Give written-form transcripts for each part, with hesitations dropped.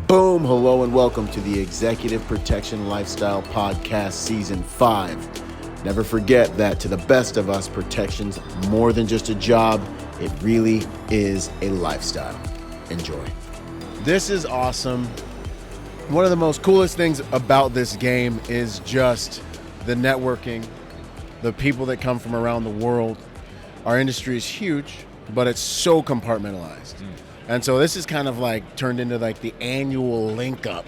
Boom! Hello and welcome to the Executive Protection Lifestyle Podcast Season 5. Never forget that to the best of us, protection's more than just a job. It really is a lifestyle. Enjoy. This is awesome. One of the most coolest things about this game is just the networking, the people that come from around the world. Our industry is huge, but it's so compartmentalized. And so this is kind of like turned into like the annual link up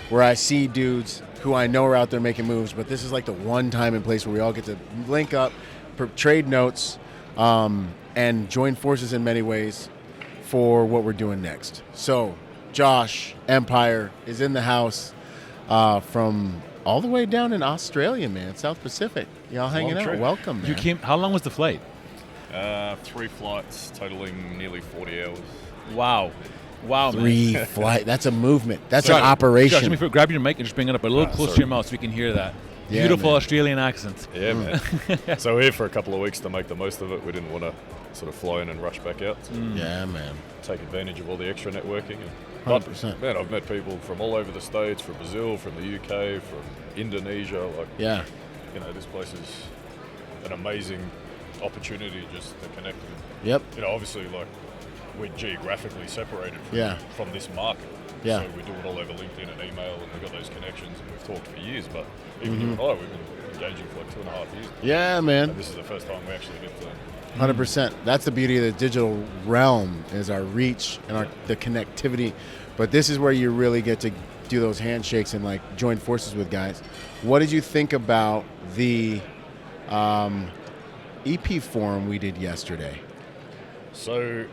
where I see dudes who I know are out there making moves, but this is like the one time and place where we all get to link up, trade notes, and join forces in many ways for what we're doing next. So Josh Empire is in the house from all the way down in Australia, man, South Pacific. Y'all hanging out. Welcome, man. You came. How long was the flight? 3 flights, totaling nearly 40 hours. Wow, man. 3 flight. That's a movement. That's an operation. Josh, grab your mic and just bring it up a little closer to your mouth so we can hear that. Yeah, Beautiful man. Australian accent. Yeah, man. So we're here for a couple of weeks to make the most of it. We didn't want to sort of fly in and rush back out. So Yeah, man. take advantage of all the extra networking. 100%. Man, I've met people from all over the States, from Brazil, from the UK, from Indonesia. Yeah. You know, this place is an amazing opportunity just to connect. Yep. You know, obviously, like, we're geographically separated from this market. Yeah. So we do it all over LinkedIn and email, and we've got those connections, and we've talked for years. But even you and I, we've been engaging for like 2.5 years. Yeah, man. And this is the first time we actually get to. 100%. That's the beauty of the digital realm is our reach and the connectivity. But this is where you really get to do those handshakes and like join forces with guys. What did you think about the EP forum we did yesterday? So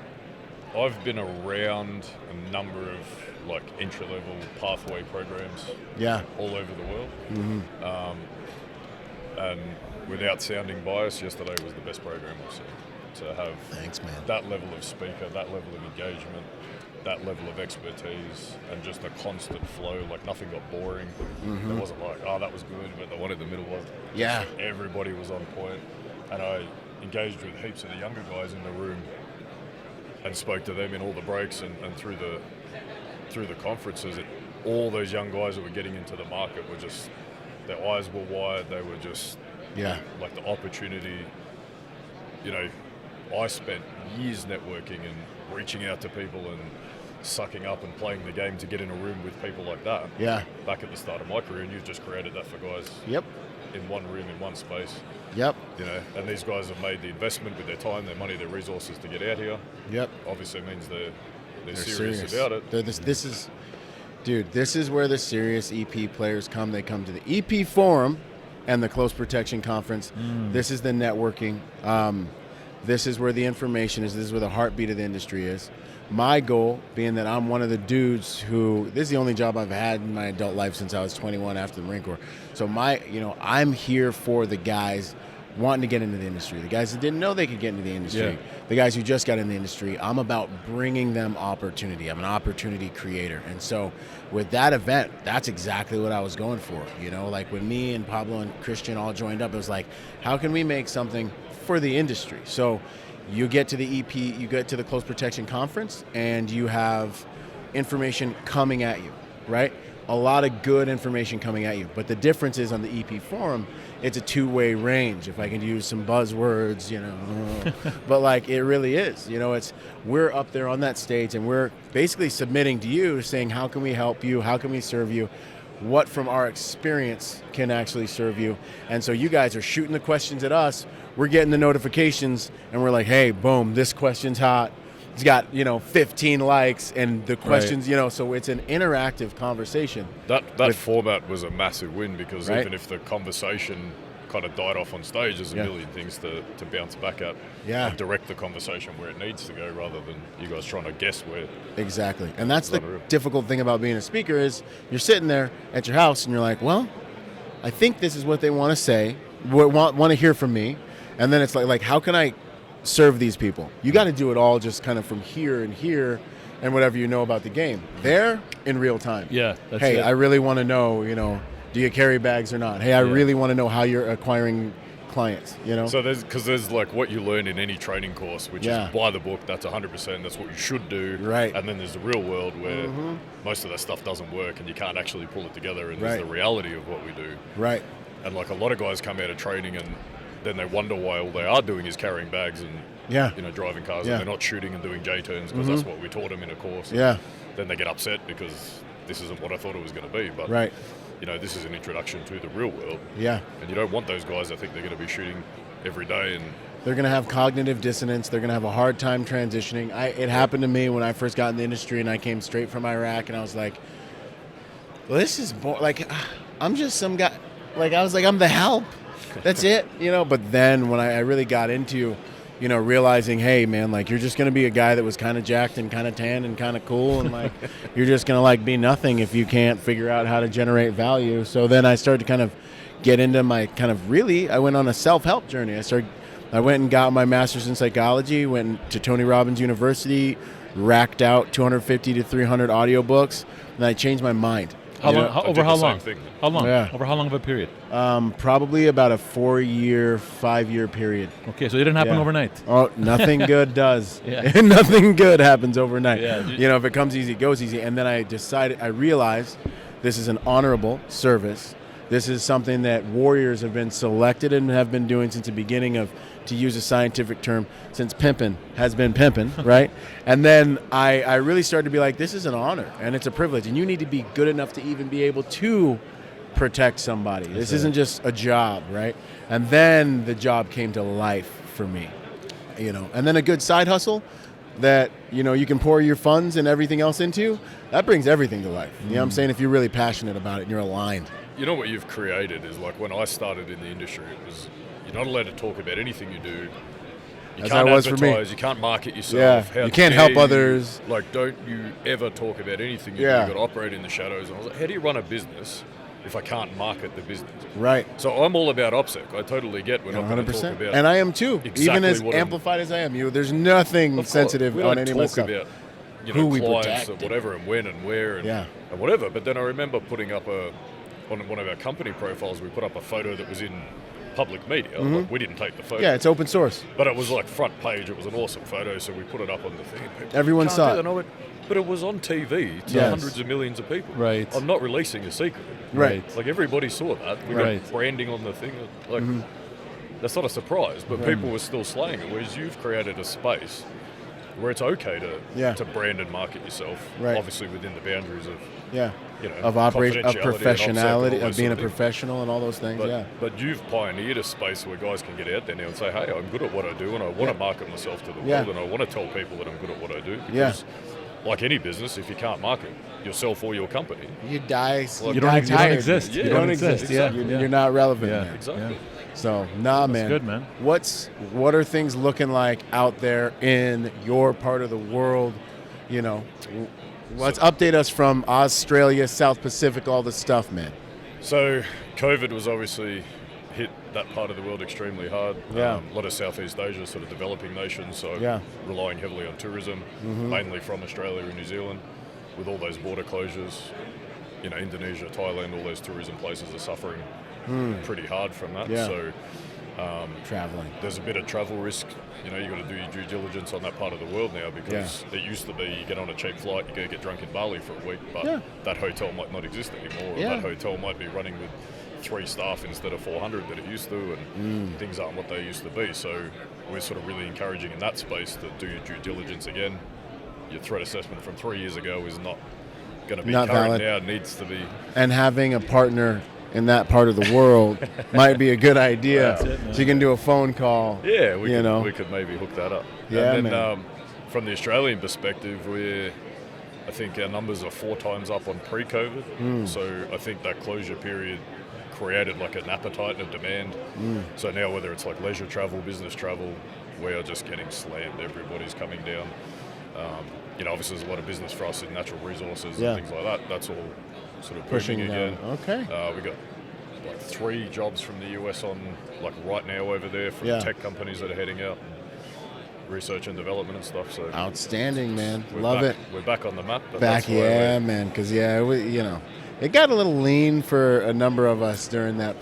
I've been around a number of like entry-level pathway programs Yeah. all over the world. Mm-hmm. And without sounding biased, yesterday was the best program I've seen. To have Thanks, man. that level of speaker, that level of engagement, that level of expertise, and just a constant flow, like nothing got boring. Mm-hmm. It wasn't like, oh, that was good, but the one in the middle was. Yeah. Everybody was on point. And I engaged with heaps of the younger guys in the room and spoke to them in all the breaks and through the conferences. And all those young guys that were getting into the market were just, their eyes were wide. They were just, like the opportunity, you know, I spent years networking and reaching out to people and sucking up and playing the game to get in a room with people like that. Yeah. Back at the start of my career, and you've just created that for guys. Yep. In one room, in one space. Yep. You know, and these guys have made the investment with their time, their money, their resources to get out here. Yep. Obviously means they're serious about it. This is where the serious EP players come. They come to the EP forum and the Close Protection Conference. This is the networking. This is where the information is. This is where the heartbeat of the industry is. My goal being that I'm one of the dudes who, this is the only job I've had in my adult life since I was 21 after the Marine Corps. So I'm here for the guys wanting to get into the industry, the guys that didn't know they could get into the industry, the guys who just got in the industry. I'm about bringing them opportunity. I'm an opportunity creator. And so with that event, that's exactly what I was going for. You know, like when me and Pablo and Christian all joined up, it was like, how can we make something for the industry? So you get to the EP, you get to the Close Protection Conference, and you have information coming at you, right? A lot of good information coming at you. But the difference is on the EP forum, it's a two-way range, if I can use some buzzwords, you know. But like it really is, you know, we're up there on that stage and we're basically submitting to you saying, how can we help you? How can we serve you? What from our experience can actually serve you? And so you guys are shooting the questions at us. We're getting the notifications and we're like, hey, boom, this question's hot. It's got, 15 likes and the questions, so it's an interactive conversation. That format was a massive win because Right. even if the conversation kind of died off on stage, there's a million things to bounce back at and direct the conversation where it needs to go rather than you guys trying to guess where. Exactly. And that's the difficult thing about being a speaker is you're sitting there at your house and you're like, well, I think this is what they want to say, want to hear from me. And then it's like how can I serve these people? You got to do it all just kind of from here and whatever you know about the game. There in real time. Yeah. That's hey, it. I really want to know, do you carry bags or not? Hey, I really want to know how you're acquiring clients, you know? So there's like what you learn in any training course, which is by the book, that's 100%, that's what you should do. Right. And then there's the real world where most of that stuff doesn't work and you can't actually pull it together, and there's the reality of what we do. Right. And like a lot of guys come out of training and then they wonder why all they are doing is carrying bags and driving cars, and they're not shooting and doing J-turns because that's what we taught them in a course. Yeah. Then they get upset because this isn't what I thought it was going to be. But this is an introduction to the real world. Yeah. And you don't want those guys that think they're going to be shooting every day, and they're going to have cognitive dissonance. They're going to have a hard time transitioning. It happened to me when I first got in the industry, and I came straight from Iraq, and I was like, well, this is like, I'm just some guy. Like, I was like, I'm the help. That's it, But then when I really got into, realizing, hey, man, like, you're just going to be a guy that was kind of jacked and kind of tan and kind of cool, and like, you're just going to like be nothing if you can't figure out how to generate value. So then I started to kind of get into my I went on a self-help journey. I went and got my master's in psychology, went to Tony Robbins University, racked out 250 to 300 audiobooks, and I changed my mind. How long? Over how long? How long? Yeah. Over how long of a period? Probably about a 4-year, 5-year period. Okay, so it didn't happen overnight. Oh, nothing good does. Nothing good happens overnight. Yeah. If it comes easy, it goes easy. And then I realized this is an honorable service. This is something that warriors have been selected and have been doing since the beginning of, to use a scientific term, since pimping has been pimping, right? And then I really started to be like, this is an honor and it's a privilege, and you need to be good enough to even be able to protect somebody. This isn't just a job, right? And then the job came to life for me, and then a good side hustle that, you can pour your funds and everything else into, that brings everything to life. You know what I'm saying? If you're really passionate about it and you're aligned. You know what you've created is, like, when I started in the industry, it was, you're not allowed to talk about anything you do. You can't advertise, you can't market yourself. You can't help others. Like, don't you ever talk about anything you do. You've got to operate in the shadows. And I was like, how do you run a business if I can't market the business? Right. So I'm all about OPSEC. I totally get we're not going to talk about. And I am too. Exactly, even as amplified as I am. There's nothing sensitive on any of my stuff. We don't talk about who we clients protect or whatever, and when and where and whatever. But then I remember putting up on one of our company profiles, we put up a photo that was in public media. Like, we didn't take the photo. Yeah, it's open source. But it was like front page. It was an awesome photo, so we put it up on the thing. Everyone saw it. But it was on TV to hundreds of millions of people. Right. I'm not releasing a secret. Right. Like, everybody saw that. We got branding on the thing. Like, that's not a surprise, but people were still slaying it, whereas you've created a space where it's okay to brand and market yourself, obviously within the boundaries of of operation, of professionality, of being a thing. Professional, and all those things. But you've pioneered a space where guys can get out there now and say, hey, I'm good at what I do, and I want to market myself to the world, and I want to tell people that I'm good at what I do. Because like any business, if you can't market yourself or your company, you die. You don't exist. You don't exist. Exactly. You're not relevant. Yeah, exactly. So, man. That's good, man. What are things looking like out there in your part of the world? Let's update us from Australia, South Pacific, all this stuff, man. So, COVID was obviously hit that part of the world extremely hard. A lot of Southeast Asia, sort of developing nations, so relying heavily on tourism, mainly from Australia and New Zealand, with all those border closures. Indonesia, Thailand, all those tourism places are suffering pretty hard from that. So traveling. There's a bit of travel risk. You've got to do your due diligence on that part of the world now, because it used to be you get on a cheap flight, you go get drunk in Bali for a week, but that hotel might not exist anymore, or that hotel might be running with 3 staff instead of 400 that it used to, and things aren't what they used to be. So we're sort of really encouraging in that space to do your due diligence again. Your threat assessment from 3 years ago is not going to be current valid now. It needs to be. And having a partner in that part of the world might be a good idea. So you can do a phone call. Yeah, we could maybe hook that up. Yeah, and then man. From the Australian perspective, I think our numbers are 4 times up on pre-COVID. So I think that closure period created like an appetite and a demand. So now whether it's like leisure travel, business travel, we are just getting slammed. Everybody's coming down. Obviously there's a lot of business for us in natural resources and things like that. That's all sort of pushing again. Okay. We got like 3 jobs from the US on like right now over there from tech companies that are heading out, research and development and stuff. So outstanding, man. Love it. We're back on the map. Man. Because it got a little lean for a number of us during that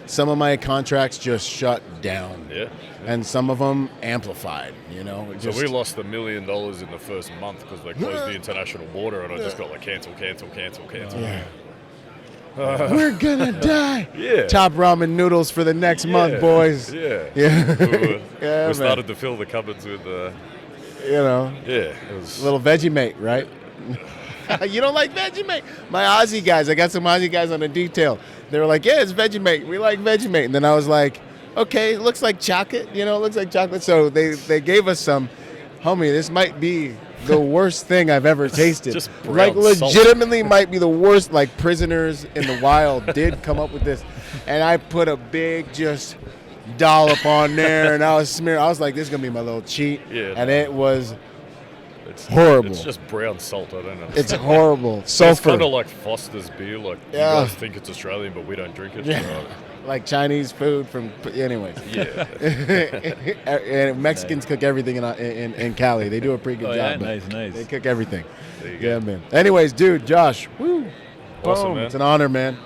some of my contracts just shut down. Yeah. And some of them amplified, you know. So we lost $1 million in the first month because they closed the international border, and I just got like cancel. Yeah. We're gonna die. Yeah. Top ramen noodles for the next month, boys. Yeah. Yeah. We started to fill the cupboards with, you know, it was a little Vegemate, right? You don't like Vegemate? My Aussie guys, I got some Aussie guys on the detail. They were like, yeah, it's Vegemate. We like Vegemate. And then I was like, okay, it looks like chocolate. You know, it looks like chocolate. So they gave us some. Homie, this might be the worst thing I've ever tasted. Just like brown salt. legitimately might be the worst. Like prisoners in the wild did come up with this. And I put a big just dollop on there, and I was smearing. I was like, this is going to be my little cheat. Yeah, and it was it's horrible. It's just brown salt. I don't know. It's horrible. It's Sulfur. kind of like Foster's beer. Like you guys think it's Australian, but we don't drink it. Yeah. So, like Chinese food from, anyways. yeah. And Mexicans cook everything in Cali. They do a pretty good job. Yeah, but nice. They cook everything. There you Yeah, go. man. Anyways, dude, Josh, woo. Awesome, Boom. man. It's an honor, man.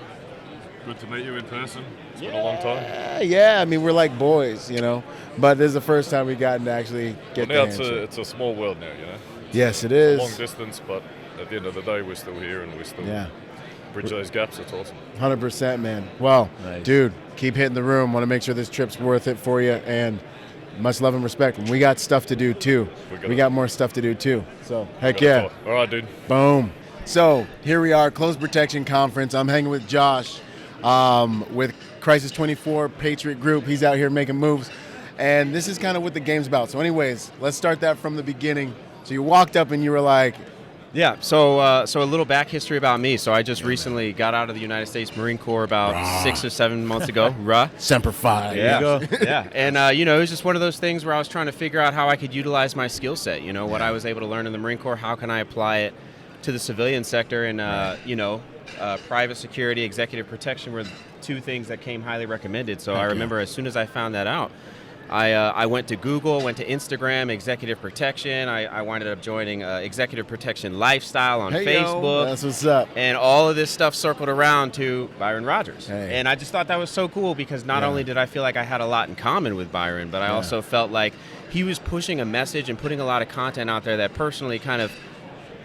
Good to meet you in person. It's been a long time. Yeah, I mean, we're like boys, you know. But this is the first time we've gotten to actually get Well, now the handshake. it's a small world now, you know. Yes, it is. Long distance, but at the end of the day, we're still here and we still bridge those gaps. It's awesome. 100%, man. Well, Nice. dude, keep hitting the room. Want to make sure this trip's worth it for you, and much love and respect. We got stuff to do too. We got more stuff to do too. So heck yeah. All right, dude. Boom. So here we are, Close Protection Conference. I'm hanging with Josh with Crisis 24 Patriot Group. He's out here making moves, and this is kind of what the game's about. So anyways, let's start that from the beginning. So you walked up and you were like, yeah, so a little back history about me. So I just recently got out of the United States Marine Corps about 6 or 7 months ago. Semper Fi. Yeah, yeah. And, you know, it was just one of those things where I was trying to figure out how I could utilize my skill set. You know, what I was able to learn in the Marine Corps, how can I apply it to the civilian sector? And, you know, private security, executive protection were two things that came highly recommended. So I remember as soon as I found that out, I went to Google, went to Instagram, executive protection. I wound up joining executive protection lifestyle on Facebook. That's what's up. And all of this stuff circled around to Byron Rodgers. Hey. And I just thought that was so cool because not only did I feel like I had a lot in common with Byron, but I also felt like he was pushing a message and putting a lot of content out there that personally kind of,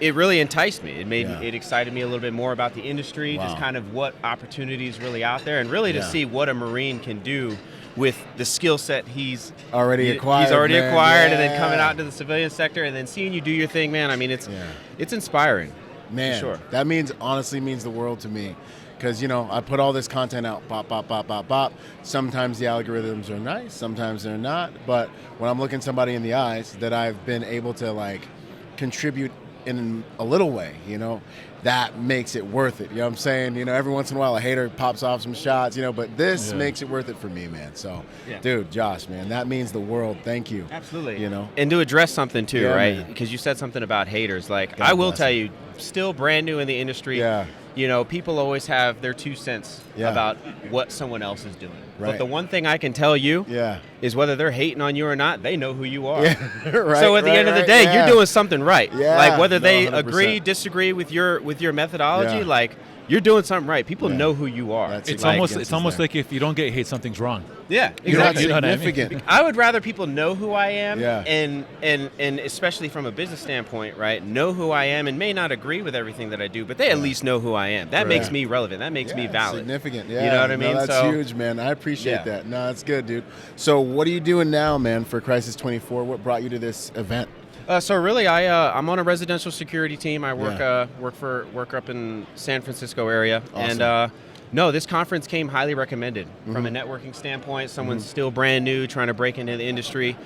it really enticed me. It made it excited me a little bit more about the industry, just kind of what opportunities really out there, and really to see what a Marine can do with the skill set he's already acquired. He's already acquired, and then coming out into the civilian sector, and then seeing you do your thing, man. I mean, it's inspiring. Man, for sure. That honestly means the world to me. Because, you know, I put all this content out, bop, bop, bop, bop, bop. Sometimes the algorithms are nice, sometimes they're not. But when I'm looking somebody in the eyes that I've been able to, like, contribute in a little way, you know, that makes it worth it. You know what I'm saying? You know, every once in a while a hater pops off some shots, you know, but this makes it worth it for me, man. So, dude, Josh, man, that means the world. Thank you. Absolutely. You know? And to address something, too, right? Man. Because you said something about haters. Like, God I will bless tell you. you, still brand new in the industry. Yeah. You know, people always have their 2 cents about what someone else is doing. Right. But the one thing I can tell you is whether they're hating on you or not, they know who you are. Yeah. Right, so at the end of the day, you're doing something right. Yeah. Like whether they 100%. agree, disagree with your methodology, like you're doing something right. People know who you are. That's It's like, almost like if you don't get hate, something's wrong. Yeah, You're not exactly. You know what I mean? significant. I would rather people know who I am, Yeah. and especially from a business standpoint, right? Know who I am, and may not agree with everything that I do, but they at least know who I am. That makes me relevant. That makes me valid. Significant, You know what I mean? No, that's So- huge, man. I appreciate that. No, that's good, dude. So what are you doing now, man, for Crisis 24? What brought you to this event? So really, I'm on a residential security team. I work up in San Francisco area, Awesome. and no, this conference came highly recommended from a networking standpoint. Someone's still brand new, trying to break into the industry,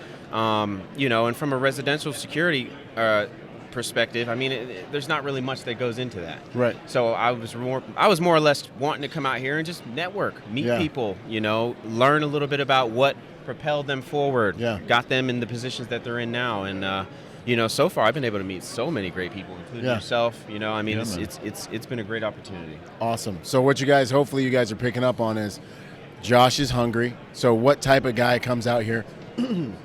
you know, and from a residential security perspective, I mean, there's not really much that goes into that. Right. So I was more or less wanting to come out here and just network, meet people, you know, learn a little bit about what propelled them forward, got them in the positions that they're in now, and you know, so far I've been able to meet so many great people, including yourself. You know, I mean, it's been a great opportunity. Awesome. So what hopefully you guys are picking up on is Josh is hungry. So what type of guy comes out here?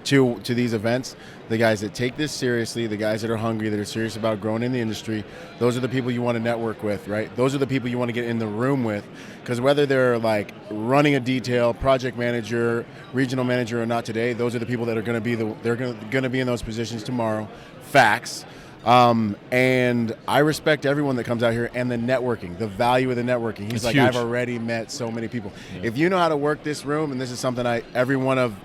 to these events, the guys that take this seriously, the guys that are hungry, that are serious about growing in the industry, those are the people you want to network with, right? Those are the people you want to get in the room with, because whether they're like running a detail, project manager, regional manager or not today, those are the people that are going to be they're going to be in those positions tomorrow. Facts. And I respect everyone that comes out here and the networking, the value of the networking. He's like, huge. I've already met so many people. Yeah. If you know how to work this room, and this is something every one of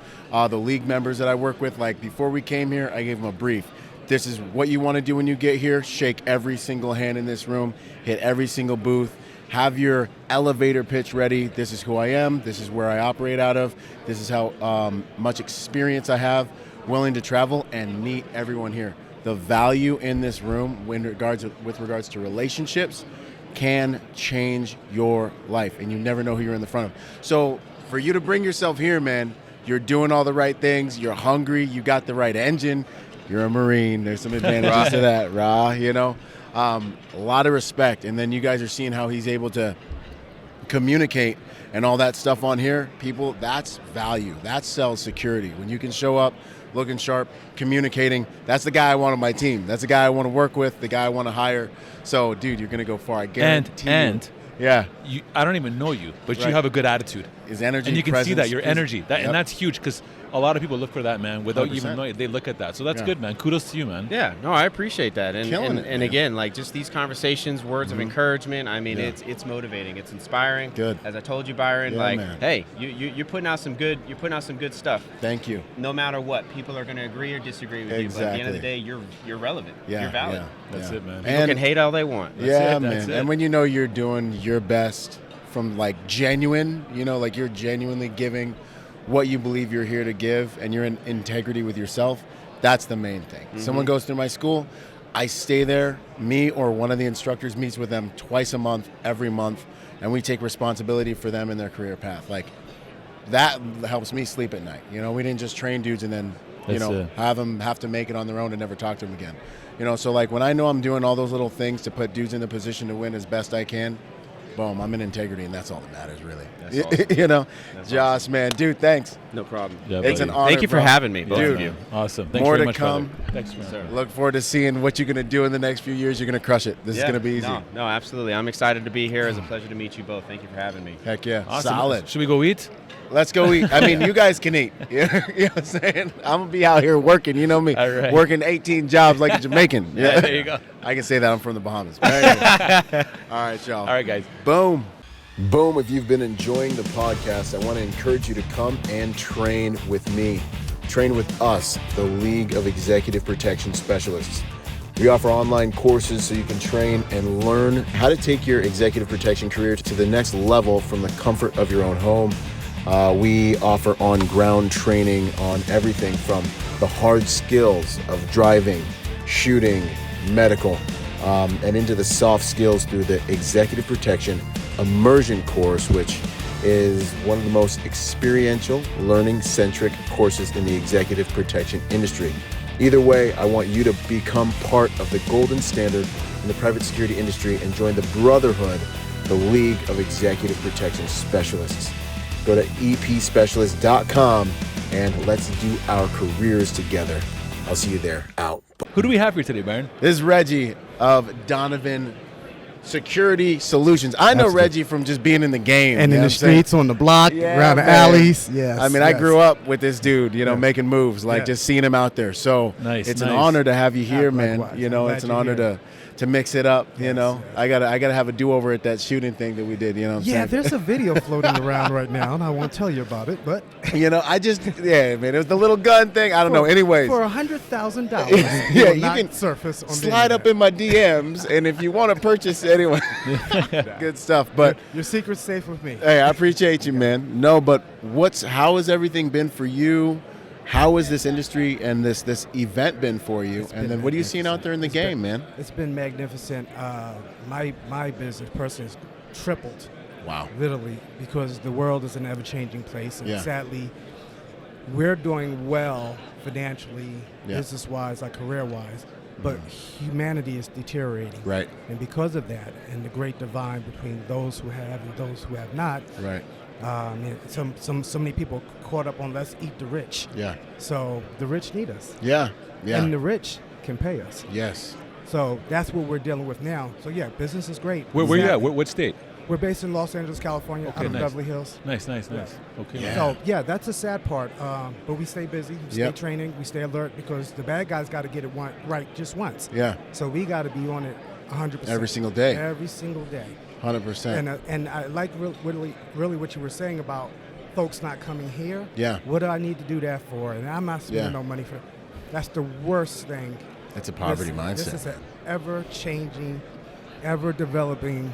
the league members that I work with, like before we came here, I gave them a brief. This is what you want to do when you get here. Shake every single hand in this room, hit every single booth, have your elevator pitch ready. This is who I am. This is where I operate out of. This is how much experience I have, willing to travel and meet everyone here. The value in this room with regards to relationships can change your life, and you never know who you're in the front of. So for you to bring yourself here, man, you're doing all the right things. You're hungry. You got the right engine. You're a Marine. There's some advantages to that, you know. A lot of respect. And then you guys are seeing how he's able to communicate and all that stuff on here. People, that's value. That sells security. When you can show up looking sharp, communicating, that's the guy I want on my team. That's the guy I want to work with, the guy I want to hire. So, dude, you're going to go far. I guarantee you. Yeah. I don't even know you, but you have a good attitude. His energy, and you can see that, your energy. Yep. And that's huge, because a lot of people look for that, man, without 100%. Even knowing. They look at that. So that's good, man. Kudos to you, man. Yeah, no, I appreciate that. And it, again, like just these conversations, words of encouragement, I mean, it's motivating. It's inspiring. Good. As I told you, Byron, man. Hey, you're putting out some good stuff. Thank you. No matter what, people are going to agree or disagree with you, but at the end of the day, you're relevant. Yeah, you're valid. Yeah, that's it, man. People can hate all they want. That's man. And when you know you're doing your best from like genuine, you know, like you're genuinely giving what you believe you're here to give, and you're in integrity with yourself, that's the main thing. Someone goes through my school, I stay there, me or one of the instructors meets with them twice a month, every month, and we take responsibility for them in their career path. Like, that helps me sleep at night. You know, we didn't just train dudes and then, have them have to make it on their own and never talk to them again. You know, so like when I know I'm doing all those little things to put dudes in the position to win as best I can, boom, I'm in integrity, and that's all that matters, really. That's awesome. You know, that's Josh, awesome. Man, dude, thanks. No problem. Yeah, it's an honor. Thank you for having me, both of you. Awesome. Thanks More very to much, come. Brother. Thanks, man. Look forward to seeing what you're going to do in the next few years. You're going to crush it. This is going to be easy. No, absolutely. I'm excited to be here. It's a pleasure to meet you both. Thank you for having me. Heck yeah. Awesome. Solid. Should we go eat? Let's go eat. I mean, you guys can eat. You know what I'm saying? I'm going to be out here working. You know me. Right. Working 18 jobs like a Jamaican. Yeah, there you go. I can say that I'm from the Bahamas. Anyway. All right, y'all. All right, guys. Boom. Boom. If you've been enjoying the podcast, I want to encourage you to come and train with me. Train with us, the League of Executive Protection Specialists. We offer online courses so you can train and learn how to take your executive protection career to the next level from the comfort of your own home. We offer on-ground training on everything from the hard skills of driving, shooting, medical, and into the soft skills through the Executive Protection Immersion course, which is one of the most experiential, learning-centric courses in the executive protection industry. Either way, I want you to become part of the golden standard in the private security industry and join the brotherhood, the League of Executive Protection Specialists. Go to epspecialist.com and let's do our careers together. I'll see you there. Out. Who do we have here today, Byron? This is Reggie of Donovan Security Solutions. I know Reggie from just being in the game. And in the streets, on the block, around the alleys. Yes. I mean, I grew up with this dude, you know, making moves, like just seeing him out there. So it's an honor to have you here, man. Likewise. You know, it's an honor to mix it up, you know. I gotta have a do-over at that shooting thing that we did, you know what I'm saying? There's a video floating around right now, and I won't tell you about it, but... You know, man, it was the little gun thing. I don't know. Anyways. For $100,000, you can surface on slide up in my DMs, and if you want to purchase anyway, good stuff. But your secret's safe with me. Hey, I appreciate you, man. No, but how has everything been for you? How has this industry and this event been for you? And then what are you seeing out there in the game, man? It's been magnificent. My business personally has tripled. Wow. Literally, because the world is an ever-changing place. And sadly, we're doing well financially, business-wise, like career-wise, but humanity is deteriorating. Right. And because of that, and the great divide between those who have and those who have not, So many people caught up on let's eat the rich. Yeah. So the rich need us. Yeah. Yeah. And the rich can pay us. Yes. So that's what we're dealing with now. So yeah, business is great. Where you at? What state? We're based in Los Angeles, California, out of nice. Beverly Hills. Nice. Yeah. Okay. Yeah. So yeah, that's the sad part. But we stay busy, we stay Yep. training, we stay alert because the bad guys got to get it right just once. Yeah. So we got to be on it 100%. Every single day. Every single day. 100%. And I like really what you were saying about folks not coming here. Yeah. What do I need to do that for? And I'm not spending Yeah. no money for it. That's the worst thing. It's a poverty mindset. This is an ever-changing, ever-developing,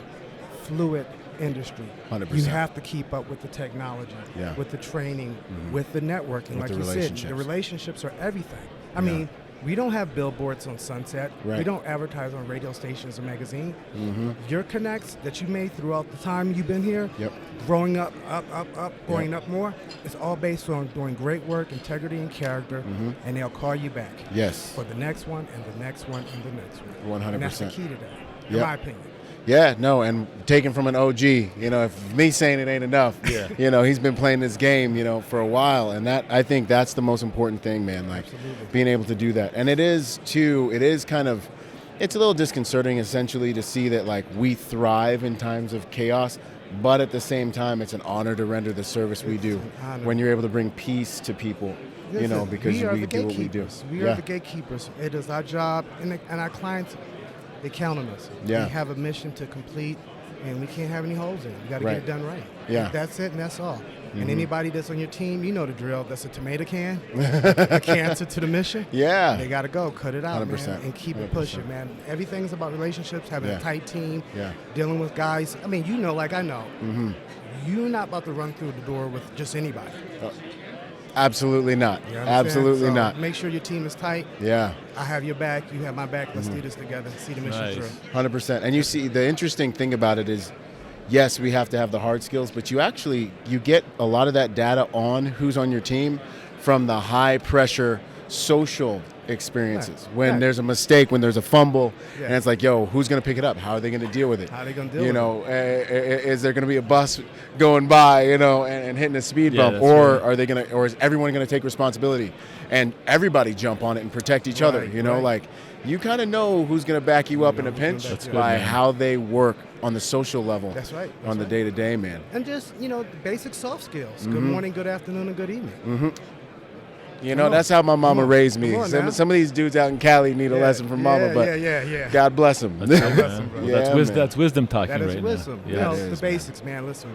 fluid industry. 100%. You have to keep up with the technology, Yeah. with the training, with the networking. With like the you said, relationships. the relationships are everything. I Yeah. mean, we don't have billboards on Sunset. Right. We don't advertise on radio stations or magazine. Mm-hmm. Your connects that you made throughout the time you've been here, Yep. growing up, going up more, it's all based on doing great work, integrity, and character, and they'll call you back Yes. for the next one and the next one and the next one. 100%. And that's the key to that, in Yep. my opinion. Yeah, no, and taken from an OG, if me saying it ain't enough, he's been playing this game, for a while, and that I think that's the most important thing, man, like Absolutely. being able to do that. And it is kind of, it's a little disconcerting essentially to see that like we thrive in times of chaos, but at the same time, it's an honor to render the service we do an honor. when you're able to bring peace to people, Listen, because we are we the do what we do. gatekeepers. We are the gatekeepers. It is our job, and our clients, they count on us. Yeah. We have a mission to complete, and we can't have any holes in it. We got to Right. get it done right. Yeah. That's it, and that's all. And anybody that's on your team, you know the drill. That's a tomato can, a cancer to the mission. Yeah. They got to go. Cut it out, 100%. man, and keep 100%. it pushing, man. Everything's about relationships, having Yeah. a tight team, Yeah. dealing with guys. I mean, like I know. You're not about to run through the door with just anybody. Absolutely not. You understand? Absolutely So not. Make sure your team is tight. Yeah. I have your back. You have my back. Let's do this together. See the mission Nice. through. 100%. And you see, the interesting thing about it is, yes, we have to have the hard skills, but you get a lot of that data on who's on your team from the high pressure social experiences. Right. When Right. there's a mistake, when there's a fumble, Yeah. and it's like, yo, who's going to pick it up? How are they going to deal with it? How are they gonna deal with Is there going to be a bus going by, and hitting a speed Yeah, bump, that's or right. are they going to, or is everyone going to take responsibility and everybody jump on it and protect each other? Right. Like you kind of know who's going to back you up in a pinch That's good, by man. how they work on the social level. That's right. That's on the right. day-to-day, man. And just, the basic soft skills. Good morning, good afternoon, and good evening. Come on. That's how my mama Come on. raised me. Come on now. Some of these dudes out in Cali need a lesson from mama, but yeah. God bless them. That's good, Listen, man. bro. Well, Yeah, man. that's wisdom talking That is right wisdom. now. Yeah. It is, The basics, man. Listen,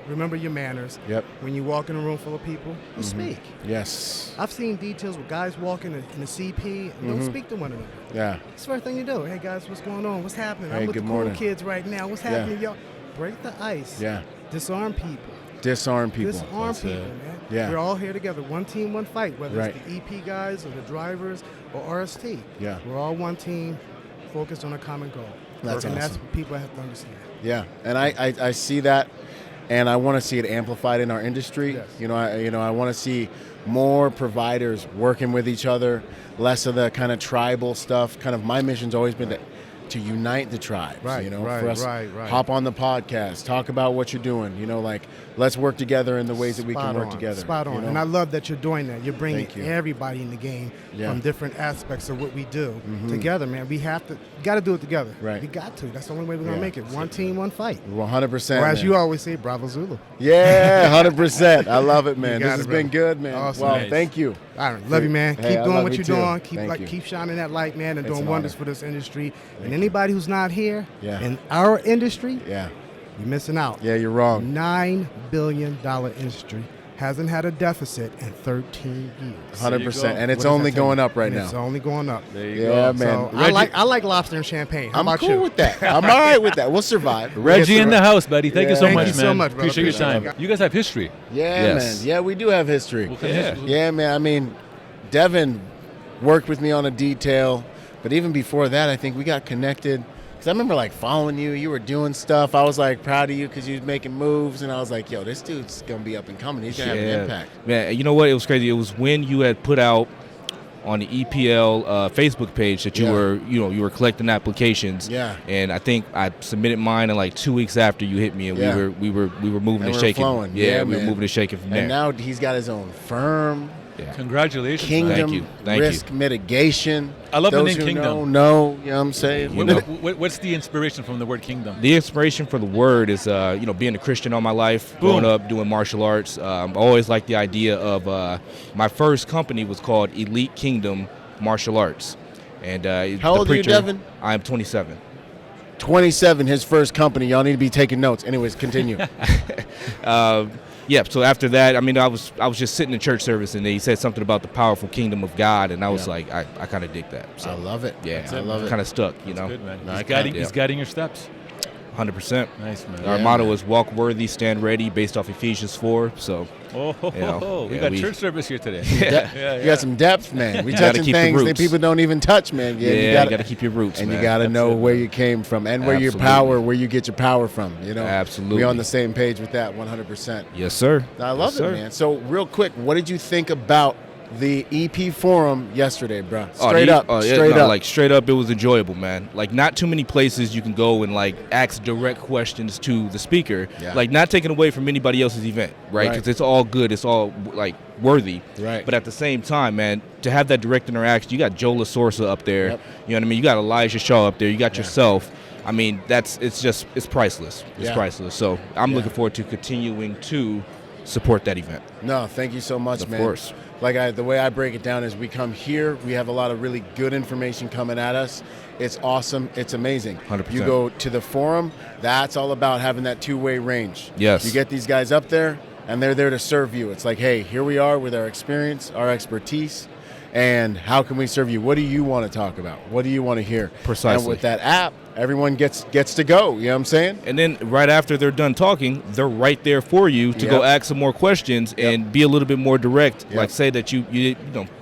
remember your manners. Yep. When you walk in a room full of people, you speak. Yes. I've seen details with guys walking in the CP and don't speak to one another. Yeah. It's the first thing you do. Hey, guys, what's going on? What's happening? Hey, I'm with good the cool morning. kids right now. What's happening, y'all? Break the ice. Yeah. Disarm people. Disarm people. Disarm That's people, it. man. Yeah. We're all here together. One team, one fight. Whether Right. it's the EP guys or the drivers or RST. Yeah. We're all one team, focused on a common goal. That's and that's awesome. what people have to understand. Yeah, and I see that, and I want to see it amplified in our industry. Yes. I want to see more providers working with each other, less of the kind of tribal stuff. Kind of my mission's always been to unite the tribes. Right, for us, right. hop on the podcast, talk about what you're doing. Let's work together in the ways that we can Spot work on, together. Spot on. you know? And I love that you're doing that. You're bringing Thank you. everybody in the game Yeah. from different aspects of what we do together, man. We got to do it together. Right. We got to. That's the only way we're going to Yeah. make it. One team, one fight. 100%. Or as man. you always say, Bravo Zulu. Yeah, 100%. I love it, man. You This got has it, been brother. good, man. Awesome. Wow, Nice. thank you. All right, love you, man. Hey, Keep I doing love what you you're too. doing. Thank you. Keep shining that light, man, and It's doing an wonders honor. for this industry. And anybody who's not here Yeah. in our industry, Yeah. you're missing out. Yeah, you're wrong. $9 billion industry hasn't had a deficit in 13 years. 100%. And What it's does only that tell going you? up right And now. It's only going up. There you Yeah, go. man. So I like lobster and champagne. How I'm about cool you? with that. I'm all right with that. We'll survive. Reggie in the house, buddy. Thank you so Yeah. much, Thank man. you so much, brother. Appreciate your Appreciate time. it. You guys have history. Yeah, Yes. man. Yeah, we do have history. What kind of history? Yeah, man. I mean, Devon worked with me on a detail, but even before that, I think we got connected. Because I remember, following you. You were doing stuff. I was, proud of you because you was making moves. And I was like, yo, this dude's going to be up and coming. He's going to have an impact. Man, you know what? It was crazy. It was when you had put out on the EPL Facebook page that you were collecting applications. Yeah. And I think I submitted mine in like 2 weeks after you hit me, and we were moving and shaking. Flowing. Yeah, we were moving and shaking from there. And now he's got his own firm. Yeah. Congratulations. Kingdom risk mitigation. I love the Those name who Kingdom. know what I'm saying? What's the inspiration from the word kingdom? The inspiration for the word is, being a Christian all my life, growing up doing martial arts. I always liked the idea of my first company was called Elite Kingdom Martial Arts. And how old are you, Devon? I'm 27. 27, his first company. Y'all need to be taking notes. Anyways, continue. Yeah, so after that, I mean, I was just sitting in church service, and he said something about the powerful kingdom of God, and I was like, I kind of dig that. So, I love it. Yeah, I love it. Kind of stuck, you know. Good, man. No, He's guiding your steps. 100%. Nice, man. Our motto is walk worthy, stand ready, based off Ephesians 4. So, we got church service here today. You got some depth, man. We touching things that people don't even touch, man. You got to keep your roots, and man. you got to know where you came from and where where you get your power from. You know, absolutely. We're on the same page with that, 100%. Yes, sir. I love it, man. So, real quick, what did you think about the EP forum yesterday, bro? Straight up, it was enjoyable, man. Like, not too many places you can go and like ask direct questions to the speaker. Yeah. Like, not taking away from anybody else's event, right? Because it's all good, it's all like worthy. Right. But at the same time, man, to have that direct interaction, you got Joe LaSorsa up there. Yep. You know what I mean? You got Elijah Shaw up there. You got yourself. I mean, it's priceless. It's priceless. So I'm looking forward to continuing to support that event. No, thank you so much, man. Of course. Like the way I break it down is we come here, we have a lot of really good information coming at us. It's awesome. It's amazing. 100%. You go to the forum, that's all about having that two-way range. Yes. You get these guys up there, and they're there to serve you. It's like, hey, here we are with our experience, our expertise, and how can we serve you? What do you want to talk about? What do you want to hear? Precisely. And with that app, everyone gets to go. You know what I'm saying? And then right after they're done talking, they're right there for you to go ask some more questions and be a little bit more direct. Like, say that you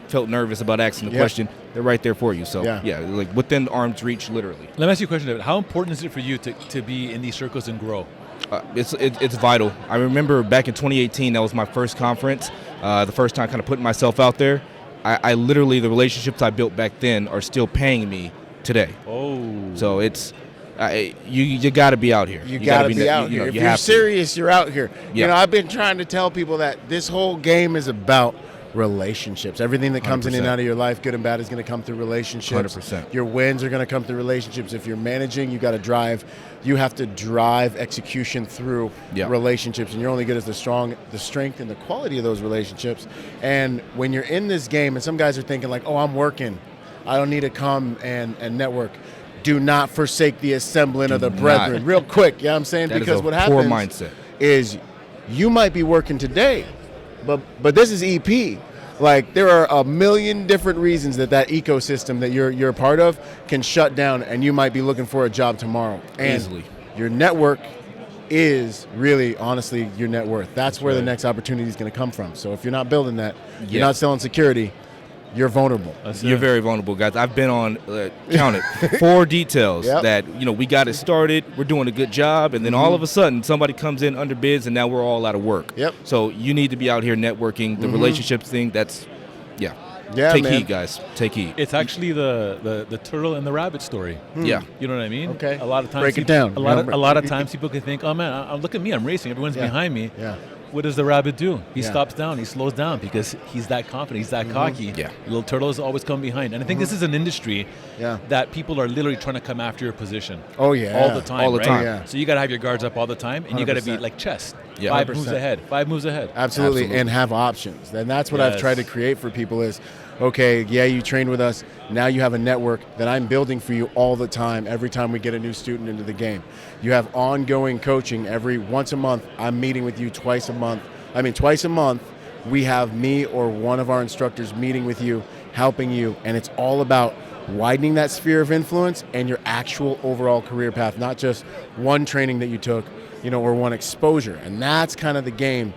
felt nervous about asking the question. They're right there for you. So, like within arm's reach, literally. Let me ask you a question, David. How important is it for you to be in these circles and grow? It's vital. I remember back in 2018, that was my first conference, the first time kind of putting myself out there. I literally, the relationships I built back then are still paying me today. Oh. So it's you got to be out here. You got to be out here. If you're serious, you're out here. Yep. You know, I've been trying to tell people that this whole game is about relationships. Everything that comes 100%. In and out of your life, good and bad, is going to come through relationships. 100%. Your wins are going to come through relationships. If you're managing, you got to drive. You have to drive execution through relationships, and you're only good as the strength and the quality of those relationships. And when you're in this game, and some guys are thinking like, oh, I'm working, I don't need to come and network. Do not forsake the assembling of the brethren. Real quick, you know what I'm saying? Because what happens mindset. Is you might be working today, but this is EP. Like, there are a million different reasons that ecosystem that you're a part of can shut down, and you might be looking for a job tomorrow. And easily. Your network is really, honestly, your net worth. That's where the next opportunity is going to come from. So if you're not building that, you're not selling security, you're vulnerable. You're very vulnerable, guys. I've been on, count it, 4 details that, we got it started, we're doing a good job, and then all of a sudden somebody comes in under bids, and now we're all out of work. Yep. So you need to be out here networking. The relationships thing, that's, take heed, guys. Take heed. It's actually the turtle and the rabbit story. Yeah. You know what I mean? Okay. A lot of times break it down. A lot of times people can think, oh man, look at me, I'm racing, everyone's behind me. Yeah. What does the rabbit do? He stops down, he slows down because he's that confident, he's that cocky. Yeah. Little turtles always come behind. And I think this is an industry that people are literally trying to come after your position. Oh, yeah. All the time. All the time. Yeah. So you got to have your guards up all the time, and 100%. you got to be like chess. Yeah. 5 moves ahead. 5 moves ahead. Absolutely. And have options. And that's what I've tried to create for people is, okay, you trained with us. Now you have a network that I'm building for you all the time, every time we get a new student into the game. You have ongoing coaching once a month. I'm meeting with you twice a month. We have me or one of our instructors meeting with you, helping you, and it's all about widening that sphere of influence and your actual overall career path, not just one training that you took, or one exposure. And that's kind of the game.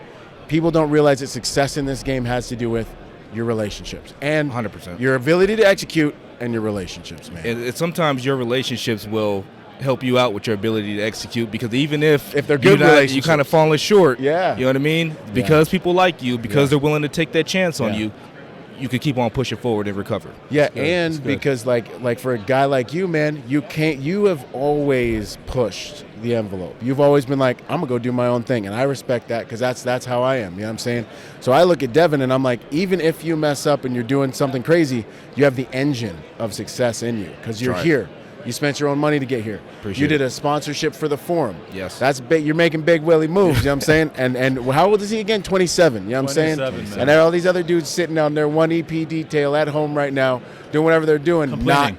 People don't realize that success in this game has to do with your relationships and 100%. Your ability to execute and your relationships, man. And sometimes your relationships will help you out with your ability to execute, because even if they're good relationships, you kind of falling short. Yeah. You know what I mean? Because people like you, because they're willing to take that chance on you. you could keep on pushing forward and recover. Yeah, and because like for a guy like you, man, you have always pushed the envelope. You've always been like, I'm gonna go do my own thing, and I respect that because that's how I am. You know what I'm saying? So I look at Devon and I'm like, even if you mess up and you're doing something crazy, you have the engine of success in you because you're here. You spent your own money to get here. You did a sponsorship for the forum. Yes. That's big. You're making big Willie moves, you know what I'm saying? And how old is he again? 27, you know what I'm saying? 27, and all these other dudes sitting down there, one EP detail at home right now, doing whatever they're doing, complaining.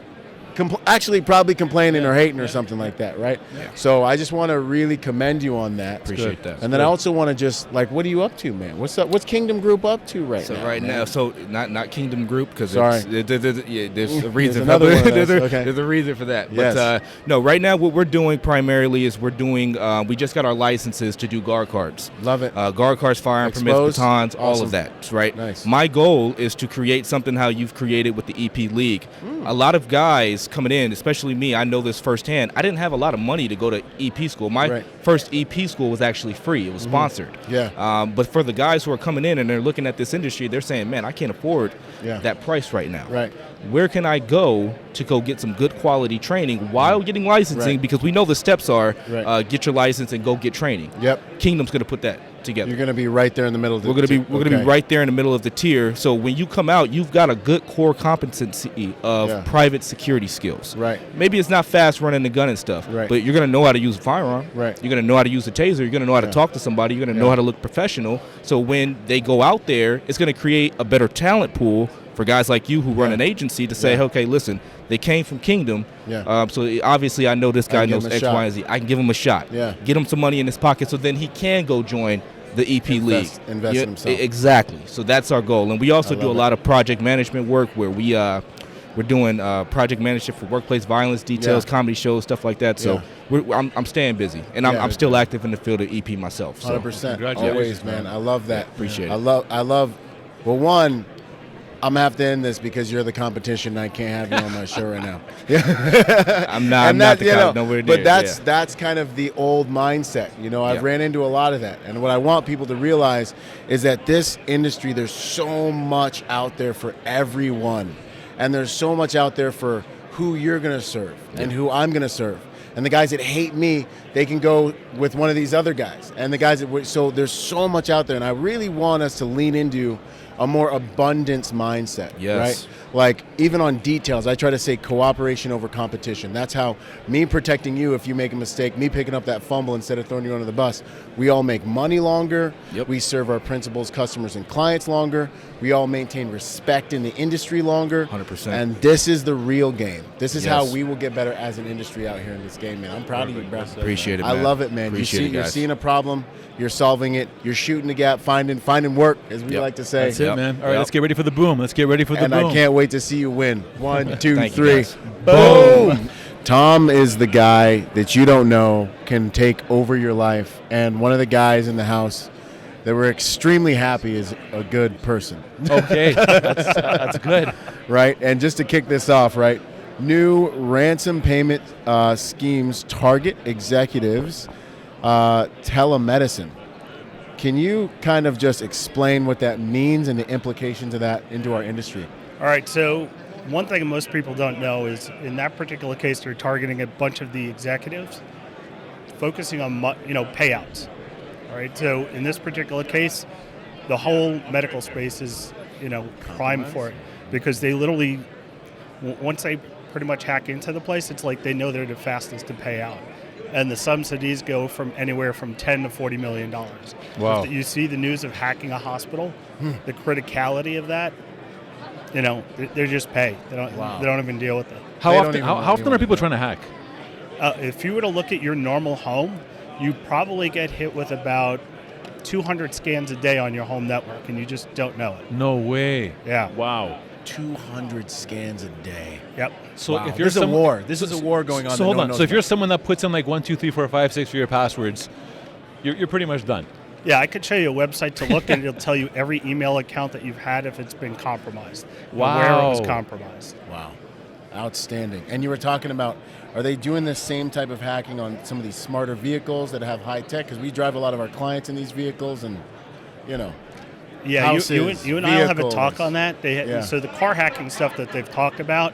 actually probably complaining or hating or something like that, right? Yeah. So I just want to really commend you on that. Appreciate that. And then I also want to just, like, what are you up to, man? What's up? What's Kingdom Group up to right now? So right now, not Kingdom Group because Sorry. there's a reason. There's a reason for that. Yes. But no, right now what we're doing primarily is we're doing. We just got our licenses to do guard cards. Love it. Guard cards, firearm permits, batons, all of that. Right. Nice. My goal is to create something how you've created with the EP League. A lot of guys coming in, especially me, I know this firsthand. I didn't have a lot of money to go to EP school. My first EP school was actually free. It was sponsored. Yeah. But for the guys who are coming in and they're looking at this industry, they're saying, man, I can't afford that price right now. Right. Where can I go to go get some good quality training while getting licensing? Because we know the steps are get your license and go get training. Yep. Kingdom's going to put that together. You're going to be right there in the middle of the We're going to be right there in the middle of the tier. So when you come out, you've got a good core competency of private security skills. Right. Maybe it's not fast running the gun and stuff, right, but you're going to know how to use a firearm. Right. You're going to know how to use a taser. You're going to know how to talk to somebody. You're going to know how to look professional. So when they go out there, it's going to create a better talent pool for guys like you who run an agency to say, okay, listen, they came from Kingdom. Yeah. So obviously I know this guy knows X, Y, and Z. I can give him a shot. Yeah. Get him some money in his pocket so then he can go join the EP League. Invest in himself. Exactly. So that's our goal. And we also do a lot of project management work where we're doing project management for workplace violence details, comedy shows, stuff like that. So I'm staying busy. And I'm still active in the field of EP myself. So. 100%. Always, man. I love that. Appreciate it. I love, well, one, I'm going to have to end this because you're the competition and I can't have you on my show right now. I'm not the guy. Nowhere near. But that's kind of the old mindset. You know, I've ran into a lot of that. And what I want people to realize is that this industry, there's so much out there for everyone. And there's so much out there for who you're going to serve and who I'm going to serve. And the guys that hate me, they can go with one of these other guys. And the guys that, so there's so much out there. And I really want us to lean into a more abundance mindset, right? Like even on details, I try to say cooperation over competition. That's how me protecting you if you make a mistake, me picking up that fumble instead of throwing you under the bus. We all make money longer. We serve our principals, customers, and clients longer. We all maintain respect in the industry longer. 100%. And this is the real game. This is how we will get better as an industry out here in this game, man. I'm proud of you, bro. Appreciate it, man. I love it, man. You're seeing a problem, you're solving it, you're shooting the gap, finding work, as we like to say. That's it, man. All right, let's get ready for the boom. Let's get ready for the boom. And I can't wait to see you win. 1, 2, 3. Boom. Tom is the guy that you don't know can take over your life, and one of the guys in the house that we're extremely happy is a good person. Okay, that's good. Right, and just to kick this off, right, new ransom payment schemes target executives, telemedicine. Can you kind of just explain what that means and the implications of that into our industry? All right, so one thing most people don't know is in that particular case, they're targeting a bunch of the executives, focusing on payouts. All right, so in this particular case, the whole medical space is prime for it because they literally, once they pretty much hack into the place, it's like they know they're the fastest to pay out. And the subsidies go from anywhere from $10 to $40 million. Wow. If you see the news of hacking a hospital, the criticality of that, they're just pay. They don't even deal with it. How often are people trying to hack? If you were to look at your normal home, you probably get hit with about 200 scans a day on your home network, and you just don't know it. No way. Yeah. Wow. 200 scans a day. Yep. So if you're This is a war. This is a war going on. So hold on. So if you're someone that puts in like 1, 2, 3, 4, 5, 6 for your passwords, you're pretty much done. Yeah, I could show you a website to look, and it'll tell you every email account that you've had if it's been compromised. Wow. Where it was compromised. Wow. Outstanding. And you were talking about, are they doing the same type of hacking on some of these smarter vehicles that have high tech? Because we drive a lot of our clients in these vehicles, and Yeah, houses, you and I will have a vehicles. talk on that. So the car hacking stuff that they've talked about,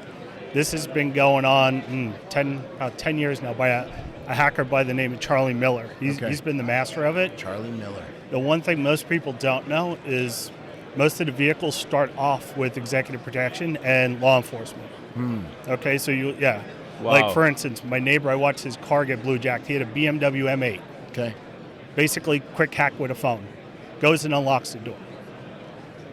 this has been going on about 10 years now by a hacker by the name of Charlie Miller. He's been the master of it. Charlie Miller. The one thing most people don't know is most of the vehicles start off with executive protection and law enforcement. Okay, so Wow. Like for instance, my neighbor, I watched his car get bluejacked. He had a BMW M8. Okay. Basically, quick hack with a phone. Goes and unlocks the door.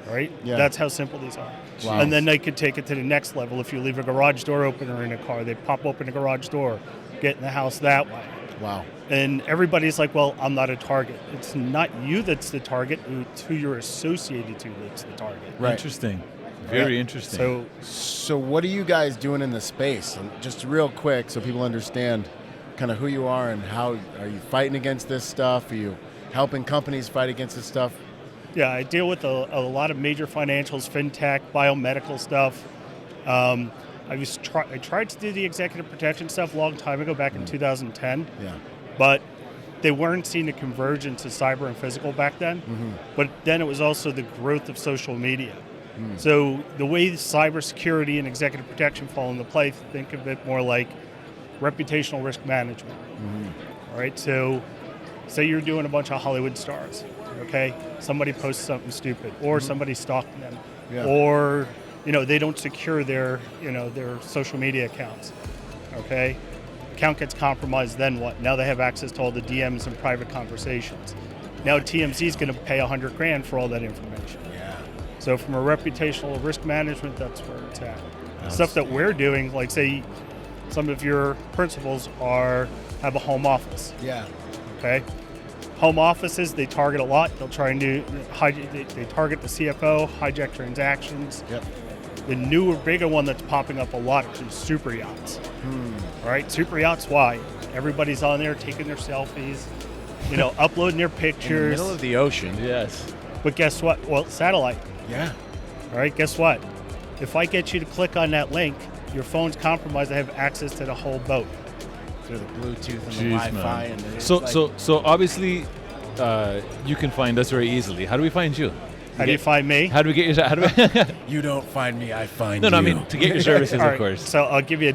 Right? Yeah. That's how simple these are. Wow. And then they could take it to the next level. If you leave a garage door opener in a car, they pop open the garage door, get in the house that way. Wow. And everybody's like, well, I'm not a target. It's not you that's the target, it's who you're associated to that's the target. Right. Interesting. Very interesting. So what are you guys doing in the space? And just real quick so people understand kind of who you are and how are you fighting against this stuff? Are you helping companies fight against this stuff? Yeah, I deal with a lot of major financials, fintech, biomedical stuff. I tried to do the executive protection stuff a long time ago, back in 2010. Yeah. But they weren't seeing the convergence of cyber and physical back then. But then it was also the growth of social media. So the way cybersecurity and executive protection fall into play, think of it more like reputational risk management. All right, so say you're doing a bunch of Hollywood stars, okay? Somebody posts something stupid, or somebody stalking them, or they don't secure their social media accounts, okay? Account gets compromised, then what? Now they have access to all the DMs and private conversations. Now TMZ is going to pay $100,000 for all that information. So from a reputational risk management, that's where it's at. Stuff that we're doing, like say some of your principals have a home office. Yeah. Okay. Home offices, they target a lot. They'll try and they target the CFO, hijack transactions. Yep. The newer, bigger one that's popping up a lot is super yachts. All right, super yachts, why? Everybody's on there taking their selfies, uploading their pictures. In the middle of the ocean. Yes. But guess what? Well, satellite. Yeah. All right, guess what? If I get you to click on that link, your phone's compromised. I have access to the whole boat. Through the Bluetooth and Jeez, the Wi-Fi. man. And So obviously, you can find us very easily. How do we find you? How do you find me? How do we get your? You don't find me, I find you. No, I mean to get your services, All right, of course. So I'll give you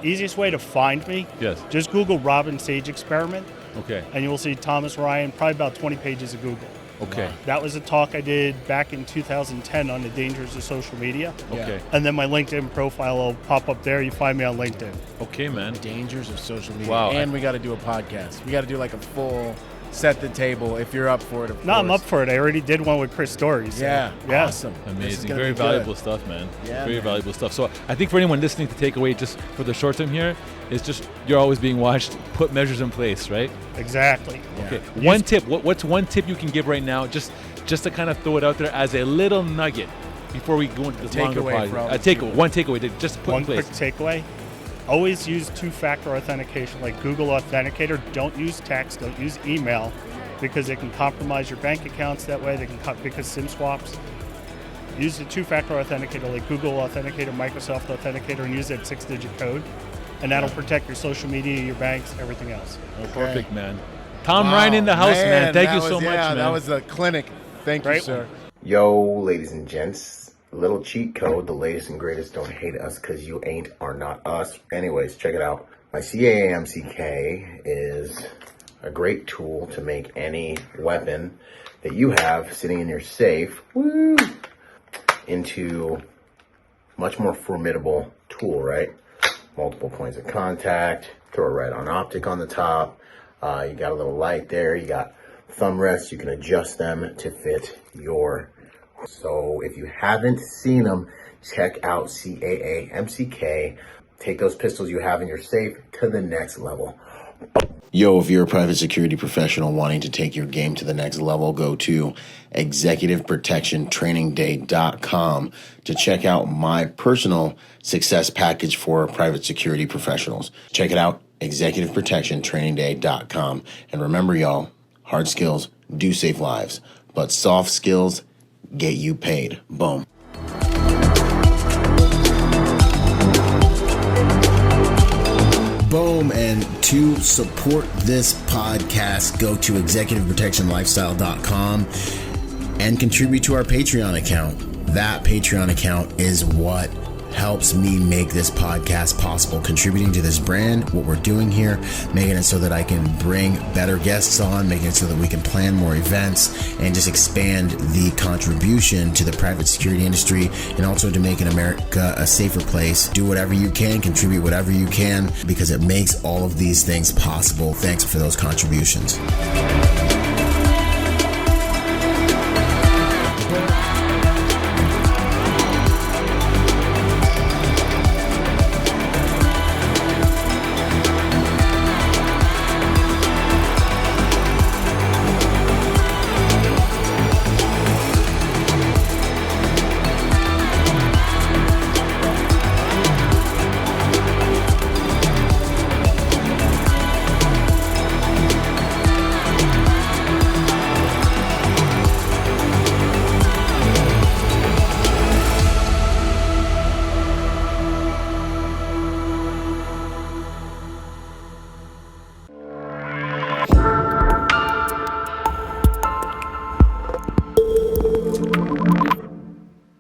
easiest way to find me. Yes. Just Google Robin Sage Experiment, Okay. and you will see Thomas Ryan, probably about 20 pages of Google. Okay. That was a talk I did back in 2010 on the dangers of social media. Okay. And then my LinkedIn profile will pop up there. You find me on LinkedIn. Okay, man. Dangers of social media. Wow. And we got to do a podcast. We got to do like a full set the table if you're up for it. No, I'm up for it. I already did one with Chris Story. So. Yeah. Awesome. This is Amazing. gonna Very be good. valuable stuff, man. Yeah, Very man. valuable stuff. So I think for anyone listening to take away just for the short term here is just you're always being watched. Put measures in place, right? Exactly. Yeah. Okay. One tip. What's one tip you can give right now? Just to kind of throw it out there as a little nugget before we go into this longer Takeaway for all podcast. the people. One takeaway to just put One in place. quick takeaway. Always use two-factor authentication like Google Authenticator. Don't use text. Don't use email because they can compromise your bank accounts that way. They can because SIM swaps. Use the two-factor authenticator like Google Authenticator, Microsoft Authenticator, and use that 6-digit code. And that'll protect your social media, your banks, everything else. Okay. Perfect, man. Tom Ryan in the house, man. Thank you so much, man. That was the clinic. Thank you, Great sir. one. Yo, ladies and gents, a little cheat code. The latest and greatest. Don't hate us because you ain't are not us. Anyways, check it out. My CAAMCK is a great tool to make any weapon that you have sitting in your safe into much more formidable tool, right? Multiple points of contact, throw a right-on optic on the top. You got a little light there. You got thumb rests. You can adjust them to fit your. So if you haven't seen them, check out CAAMCK. Take those pistols you have in your safe to the next level. Yo, if you're a private security professional wanting to take your game to the next level, go to executiveprotectiontrainingday.com to check out my personal success package for private security professionals. Check it out, executiveprotectiontrainingday.com. And remember, y'all, hard skills do save lives, but soft skills get you paid. Boom. Boom. And to support this podcast, go to executiveprotectionlifestyle.com. and contribute to our Patreon account. That Patreon account is what helps me make this podcast possible, contributing to this brand, what we're doing here, making it so that I can bring better guests on, making it so that we can plan more events and just expand the contribution to the private security industry, and also to making America a safer place. Do whatever you can, contribute whatever you can, because it makes all of these things possible. Thanks for those contributions.